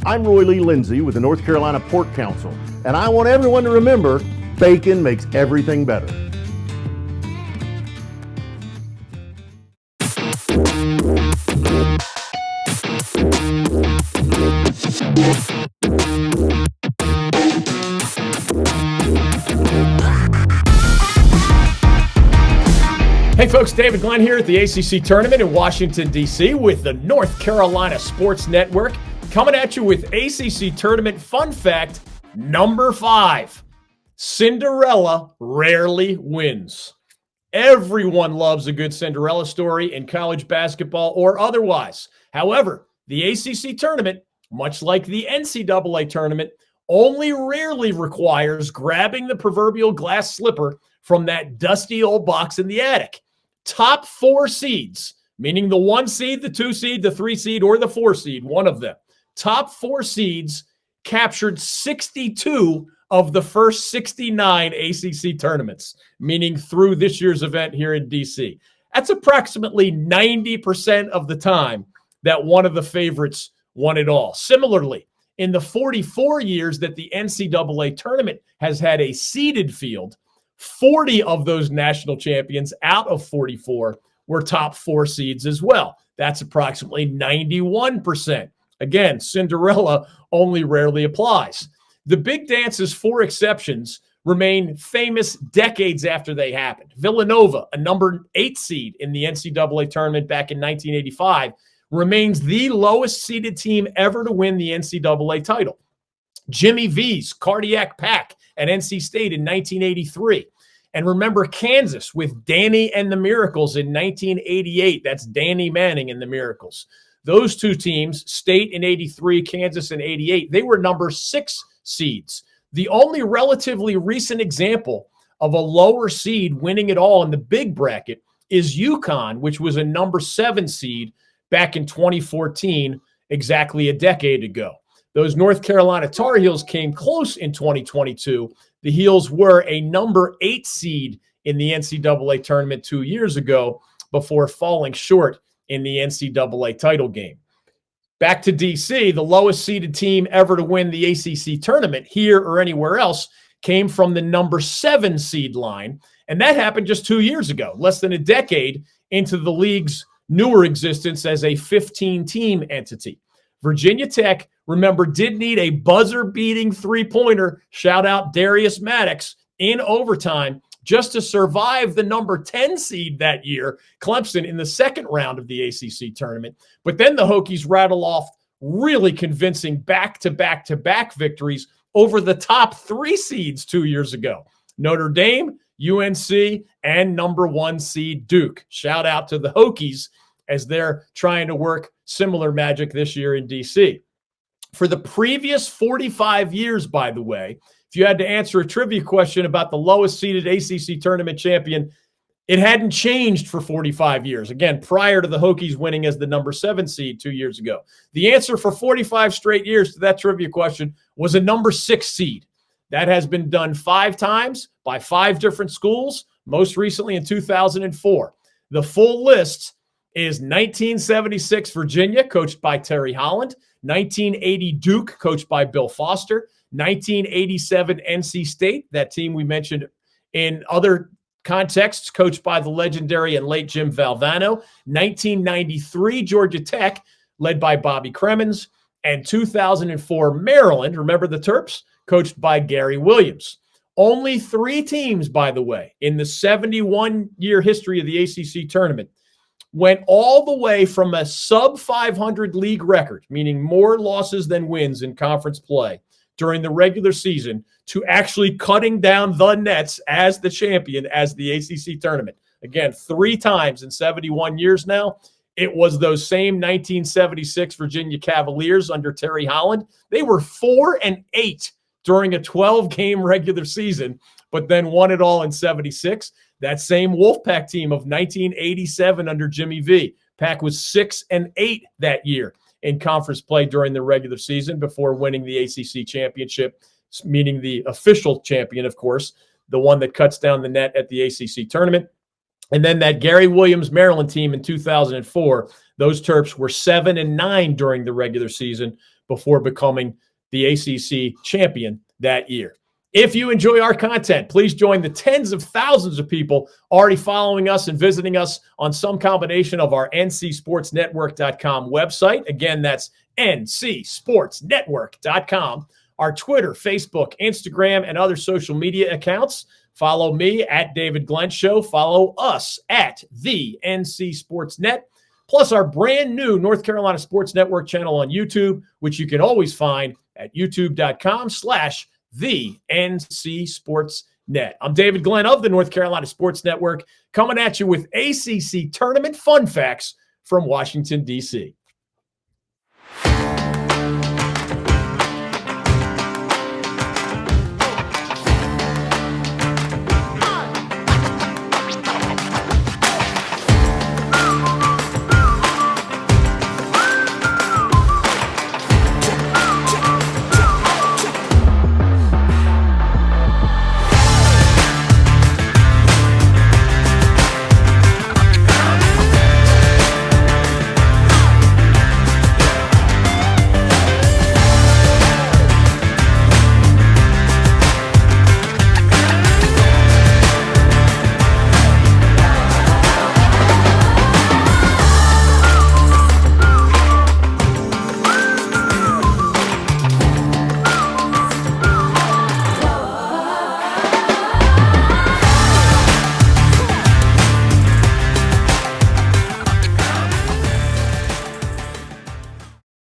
I'm Roy Lee Lindsay with the North Carolina Pork Council, and I want everyone to remember bacon makes everything better. Hey folks, David Glenn here at the ACC Tournament in Washington, D.C. with the North Carolina Sports Network, coming at you with ACC Tournament Fun Fact number 5. Cinderella rarely wins. Everyone loves a good Cinderella story in college basketball or otherwise. However, the ACC Tournament, much like the NCAA Tournament, only rarely requires grabbing the proverbial glass slipper from that dusty old box in the attic. Top 4 seeds, meaning the 1 seed, the 2 seed, the 3 seed, or the 4 seed, one of them. Top 4 seeds captured 62 of the first 69 ACC tournaments, meaning through this year's event here in DC. That's approximately 90% of the time that one of the favorites won it all. Similarly, in the 44 years that the NCAA tournament has had a seeded field, 40 of those national champions out of 44 were top 4 seeds as well. That's approximately 91%. Again, Cinderella only rarely applies. The big dance's 4 exceptions remain famous decades after they happened. Villanova, a number 8 seed in the NCAA tournament back in 1985, remains the lowest seeded team ever to win the NCAA title. Jimmy V's cardiac pack at NC State in 1983. And remember Kansas with Danny and the Miracles in 1988. That's Danny Manning and the Miracles. Those 2 teams, State in 83, Kansas in 88, they were number 6 seeds. The only relatively recent example of a lower seed winning it all in the big bracket is UConn, which was a number 7 seed back in 2014, exactly a decade ago. Those North Carolina Tar Heels came close in 2022. The Heels were a number 8 seed in the NCAA tournament 2 years ago before falling short in the NCAA title game. Back to DC, the lowest seeded team ever to win the ACC tournament here or anywhere else came from the number 7 seed line. And that happened just 2 years ago, less than a decade into the league's newer existence as a 15-team entity. Virginia Tech, remember, did need a buzzer-beating 3-pointer, shout out Darius Maddox, in overtime just to survive the number 10 seed that year, Clemson, in the second round of the ACC tournament. But then the Hokies rattle off really convincing back-to-back-to-back victories over the top 3 seeds 2 years ago. Notre Dame, UNC, and number 1 seed Duke. Shout out to the Hokies as they're trying to work similar magic this year in DC. For the previous 45 years, by the way, if you had to answer a trivia question about the lowest seeded ACC tournament champion, it hadn't changed for 45 years. Again, prior to the Hokies winning as the number 7 seed 2 years ago. The answer for 45 straight years to that trivia question was a number 6 seed. That has been done 5 times by 5 different schools, most recently in 2004. The full list is 1976 Virginia, coached by Terry Holland, 1980 Duke, coached by Bill Foster, 1987 NC State, that team we mentioned in other contexts, coached by the legendary and late Jim Valvano, 1993 Georgia Tech, led by Bobby Cremins, and 2004 Maryland, remember the Terps, coached by Gary Williams. Only 3 teams, by the way, in the 71-year history of the ACC tournament went all the way from a sub-500 league record, meaning more losses than wins in conference play during the regular season, to actually cutting down the nets as the champion as the ACC tournament. Again, 3 times in 71 years now. It was those same 1976 Virginia Cavaliers under Terry Holland. They were 4-8 during a 12-game regular season, but then won it all in 76. That same Wolfpack team of 1987 under Jimmy V. Pack was 6-8 that year in conference play during the regular season before winning the ACC championship, meaning the official champion, of course, the one that cuts down the net at the ACC tournament. And then that Gary Williams Maryland team in 2004, those Terps were 7-9 during the regular season before becoming the ACC champion that year. If you enjoy our content, please join the tens of thousands of people already following us and visiting us on some combination of our ncsportsnetwork.com website. Again, that's ncsportsnetwork.com. Our Twitter, Facebook, Instagram, and other social media accounts. Follow me at David Glenn Show. Follow us at the NC Sports Net. Plus our brand new North Carolina Sports Network channel on YouTube, which you can always find at youtube.com/the NC Sports Net. I'm David Glenn of the North Carolina Sports Network, coming at you with ACC Tournament fun facts from Washington, D.C.